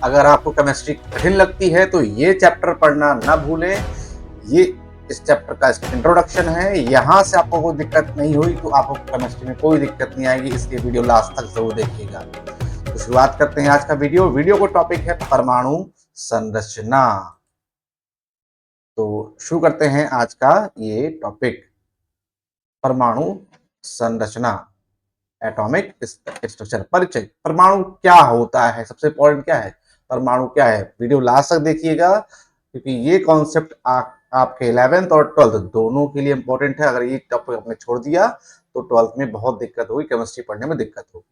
अगर आपको केमिस्ट्री कठिन लगती है तो ये चैप्टर पढ़ना ना भूलें। ये इस चैप्टर का इंट्रोडक्शन है। यहाँ से आपको कोई दिक्कत नहीं हुई तो आपको केमिस्ट्री में कोई दिक्कत नहीं आएगी, इसलिए वीडियो लास्ट तक जरूर देखिएगा। तो शुरुआत करते हैं आज का वीडियो को टॉपिक है परमाणु संरचना। तो शुरू करते हैं आज का ये टॉपिक, परमाणु संरचना, एटॉमिक स्ट्रक्चर। परिचय, परमाणु क्या होता है, सबसे इंपॉर्टेंट क्या है, परमाणु क्या है। वीडियो लास्ट तक देखिएगा क्योंकि ये कॉन्सेप्ट आपके 11th और 12th दोनों के लिए इंपॉर्टेंट है। अगर ये टॉपिक आपने छोड़ दिया तो 12th में बहुत दिक्कत होगी, केमिस्ट्री पढ़ने में दिक्कत होगी।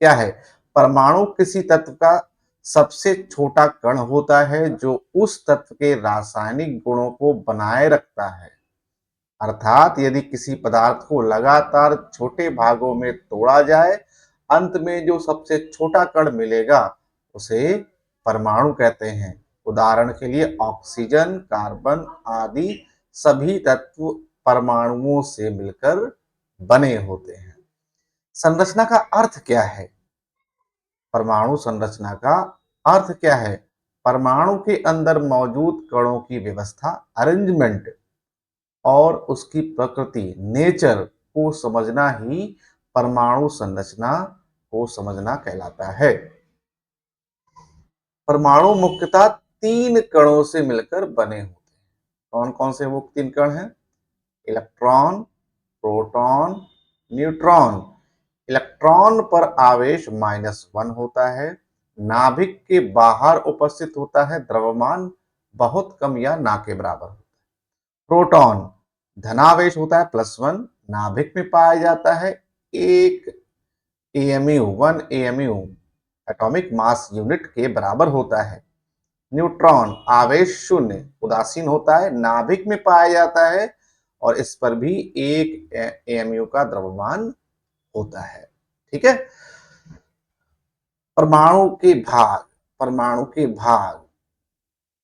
क्या है परमाणु? किसी तत्व का सबसे छोटा कण होता है जो उस तत्व के रासायनिक गुणों को बनाए रखता है। अर्थात यदि किसी पदार्थ को लगातार छोटे भागों में तोड़ा जाए, अंत में जो सबसे छोटा कण मिलेगा उसे परमाणु कहते हैं। उदाहरण के लिए ऑक्सीजन, कार्बन आदि सभी तत्व परमाणुओं से मिलकर बने होते हैं। संरचना का अर्थ क्या है? परमाणु संरचना का अर्थ क्या है? परमाणु के अंदर मौजूद कणों की व्यवस्था, अरेंजमेंट और उसकी प्रकृति, नेचर को समझना ही परमाणु संरचना को समझना कहलाता है। परमाणु मुख्यतः 3 कणों से मिलकर बने होते हैं। कौन कौन से वो 3 कण हैं? Electron, proton, neutron. इलेक्ट्रॉन पर आवेश -1 होता है। नाभिक के बाहर उपस्थित होता है। द्रव्यमान बहुत कम या ना के बराबर होता है। प्रोटॉन धनावेश होता है +1, नाभिक में पाया जाता है। 1 MU, 1 MU atomic mass unit के बराबर होता है। न्यूट्रॉन आवेश 0, उदासीन होता है, नाभिक में पाया जाता है और इस पर भी 1 एमयू का द्रव्यमान होता है। ठीक है। परमाणु के भाग, परमाणु के भाग,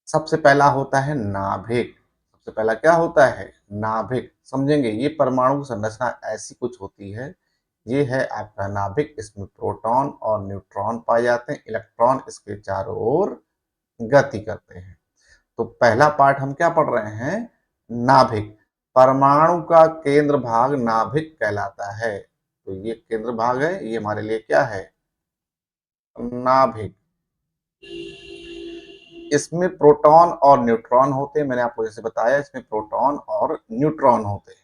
सबसे पहला होता है नाभिक। सबसे पहला क्या होता है? नाभिक। समझेंगे, ये परमाणु की संरचना ऐसी कुछ होती है। ये है आपका नाभिक, इसमें प्रोटॉन और न्यूट्रॉन पाए जाते हैं। इलेक्ट्रॉन इसके चारों ओर गति करते हैं। तो पहला पार्ट हम क्या पढ़ रहे हैं? नाभिक। परमाणु का केंद्र भाग नाभिक कहलाता है। तो ये केंद्र भाग है, ये हमारे लिए क्या है? नाभिक। इसमें प्रोटॉन और न्यूट्रॉन होते हैं। मैंने आपको जैसे बताया, इसमें प्रोटॉन और न्यूट्रॉन होते हैं।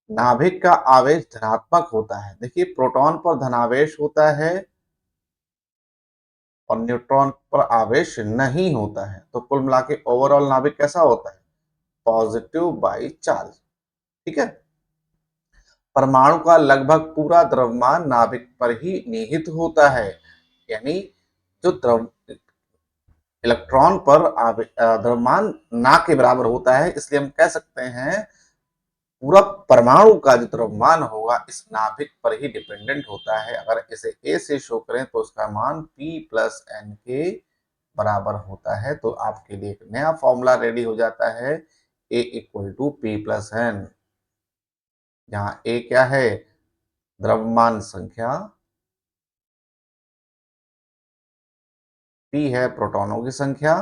नाभिक का आवेश धनात्मक होता है। देखिए, प्रोटॉन पर धनावेश होता है और न्यूट्रॉन पर आवेश नहीं होता है। तो कुल मिला के ओवरऑल नाभिक कैसा होता है? Positive by charge. ठीक है। परमाणु का लगभग पूरा द्रव्यमान नाभिक पर ही निहित होता है। यानी जो द्रव इलेक्ट्रॉन पर द्रव्यमान ना के बराबर होता है, इसलिए हम कह सकते हैं पूरा परमाणु का जो द्रव्यमान होगा इस नाभिक पर ही डिपेंडेंट होता है। अगर इसे ए से शो करें तो उसका मान P+N के बराबर होता है। तो आपके लिए एक नया फॉर्मूला रेडी हो जाता है, A = P+N, जहां ए क्या है? द्रव्यमान संख्या, P है प्रोटॉनों की संख्या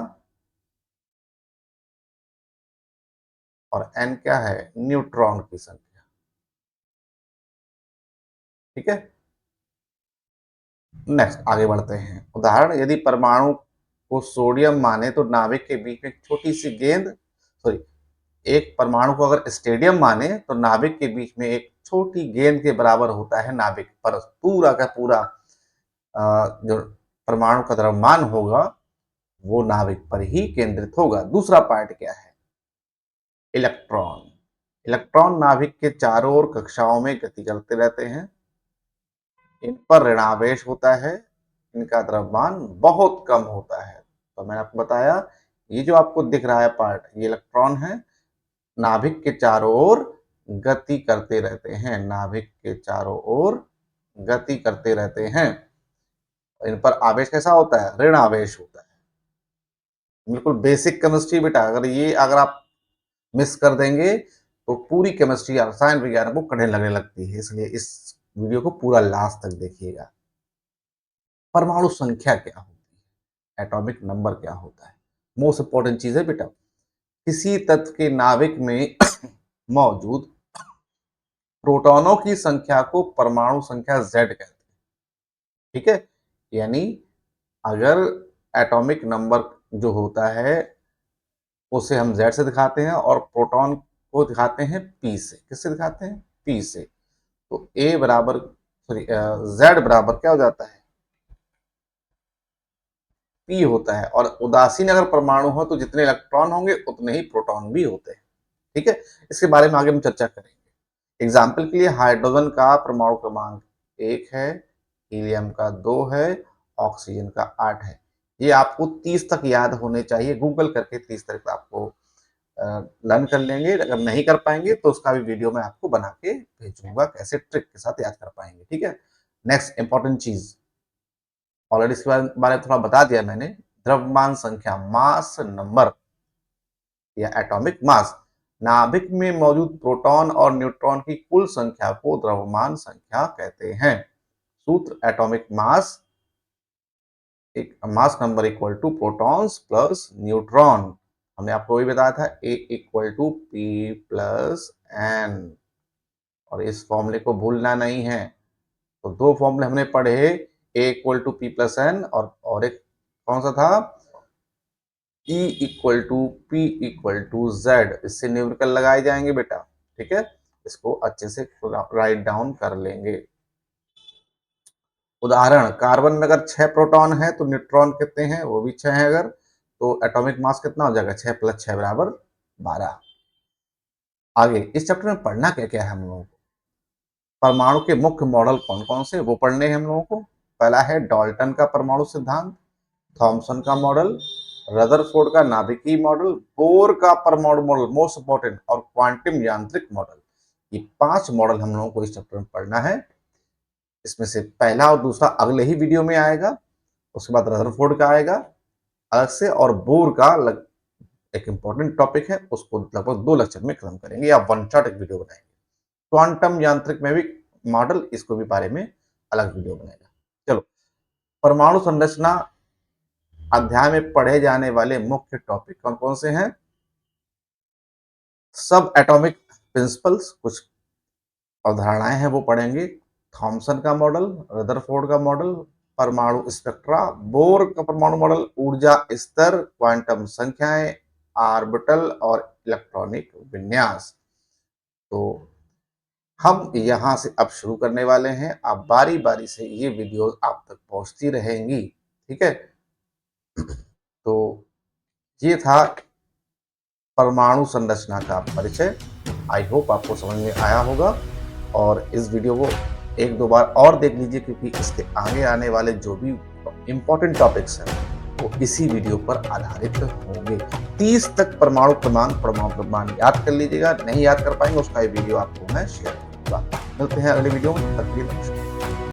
और N क्या है? न्यूट्रॉन की संख्या। ठीक है। नेक्स्ट आगे बढ़ते हैं। उदाहरण, यदि परमाणु को सोडियम माने तो नाभिक के बीच में छोटी सी गेंद, सॉरी, एक परमाणु को अगर स्टेडियम माने तो नाभिक के बीच में एक छोटी गेंद के बराबर होता है। नाभिक पर पूरा का पूरा जो परमाणु का द्रव्यमान होगा वो नाभिक पर ही केंद्रित होगा। दूसरा पार्ट क्या है? इलेक्ट्रॉन। इलेक्ट्रॉन नाभिक के चारों ओर कक्षाओं में गति करते रहते हैं। इन पर ऋणावेश होता है। इनका द्रव्यमान बहुत कम होता है। तो मैंने आपको बताया, ये जो आपको दिख रहा है पार्ट, ये इलेक्ट्रॉन है, नाभिक के चारों ओर गति करते रहते हैं। नाभिक के चारों ओर गति करते रहते हैं। इन पर आवेश कैसा होता है? ऋण आवेश होता है। बिल्कुल बेसिक केमिस्ट्री बेटा, अगर आप मिस कर देंगे तो पूरी केमिस्ट्री, रसायन विज्ञान को कठिन लगने लगती है। इसलिए इस वीडियो को पूरा लास्ट तक देखिएगा। परमाणु संख्या क्या होती है? एटॉमिक नंबर क्या होता है। मोस्ट इंपॉर्टेंट चीज है बेटा, किसी तत्व के नाभिक में मौजूद प्रोटॉनों की संख्या को परमाणु संख्या Z कहते हैं। ठीक है, यानी अगर एटॉमिक नंबर जो होता है उसे हम Z से दिखाते हैं और प्रोटॉन को दिखाते हैं P से। किससे दिखाते हैं? P से। तो A बराबर सॉरी Z बराबर क्या हो जाता है? P होता है। और उदासीन अगर परमाणु हो तो जितने इलेक्ट्रॉन होंगे उतने ही प्रोटॉन भी होते हैं। ठीक है, इसके बारे में आगे हम चर्चा करेंगे। एग्जाम्पल के लिए हाइड्रोजन का परमाणु क्रमांक 1 है, हीलियम का 2 है, ऑक्सीजन का 8 है। ये आपको 30 तक याद होने चाहिए। गूगल करके 30 तक आपको लर्न कर लेंगे। अगर नहीं कर पाएंगे तो उसका भी वीडियो मैं आपको बना के भेजूंगा, कैसे ट्रिक के साथ याद कर पाएंगे। ठीक है, नेक्स्ट इंपॉर्टेंट चीज, ऑलरेडी इसके बारे में थोड़ा बता दिया मैंने, द्रव्यमान संख्या, मास नंबर या एटॉमिक मास, नाभिक में मौजूद प्रोटॉन और न्यूट्रॉन की कुल संख्या को द्रव्यमान संख्या कहते हैं। सूत्र एटॉमिक मास, एक mass number equal to protons plus neutron. हमने आपको वही बताया था, A equal to P plus N, और इस फॉर्मूले को भूलना नहीं है। तो दो फॉर्मूले हमने पढ़े, A equal to P plus N और एक कौन सा था? E equal to P equal to Z। इससे न्यूमेरिकल लगाए जाएंगे बेटा। ठीक है, इसको अच्छे से राइट डाउन कर लेंगे। उदाहरण, कार्बन में अगर 6 प्रोटॉन है तो न्यूट्रॉन कितने हैं? वो भी 6 है। अगर तो एटॉमिक मास कितना हो जाएगा? 6 प्लस 6 बराबर 12। आगे इस चैप्टर में पढ़ना क्या क्या है हम लोगों को? परमाणु के मुख्य मॉडल कौन कौन से वो पढ़ने हैं हम लोगों को। पहला है डाल्टन का परमाणु सिद्धांत, थॉमसन का मॉडल, रदरफोर्ड का नाभिकीय मॉडल, बोर का परमाणु मॉडल मोस्ट इंपॉर्टेंट, और क्वांटम यांत्रिक मॉडल। ये 5 मॉडल हम लोगों को इस चैप्टर में पढ़ना है। इसमें से पहला और दूसरा अगले ही वीडियो में आएगा, उसके बाद रदरफोर्ड का आएगा अलग से, और बोर का एक इंपॉर्टेंट टॉपिक है, उसको लगभग 2 लेक्चर में खत्म करेंगे या वन शॉट एक वीडियो बनाएंगे। क्वांटम यांत्रिक में भी मॉडल, इसको भी बारे में अलग वीडियो बनेगा। चलो, परमाणु संरचना अध्याय में पढ़े जाने वाले मुख्य टॉपिक कौन कौन से हैं? सब एटॉमिक प्रिंसिपल्स, कुछ अवधारणाएं हैं वो पढ़ेंगे, थॉमसन का मॉडल, रदरफोर्ड का मॉडल, परमाणु स्पेक्ट्रा, बोर का परमाणु मॉडल, ऊर्जा स्तर, क्वांटम संख्याएं, ऑर्बिटल और इलेक्ट्रॉनिक विन्यास। तो हम यहां से अब शुरू करने वाले हैं। आप बारी बारी से ये वीडियो आप तक पहुंचती रहेंगी। ठीक है, तो ये था परमाणु संरचना का परिचय। आई होप आपको समझ में आया होगा, और इस वीडियो को 1-2 बार और देख लीजिए, क्योंकि इसके आगे आने वाले जो भी इंपॉर्टेंट टॉपिक्स हैं वो इसी वीडियो पर आधारित होंगे। 30 तक परमाणु क्रमांक याद कर लीजिएगा। नहीं याद कर पाएंगे उसका ये वीडियो आपको मैं शेयर करूंगा। मिलते हैं अगले वीडियो में।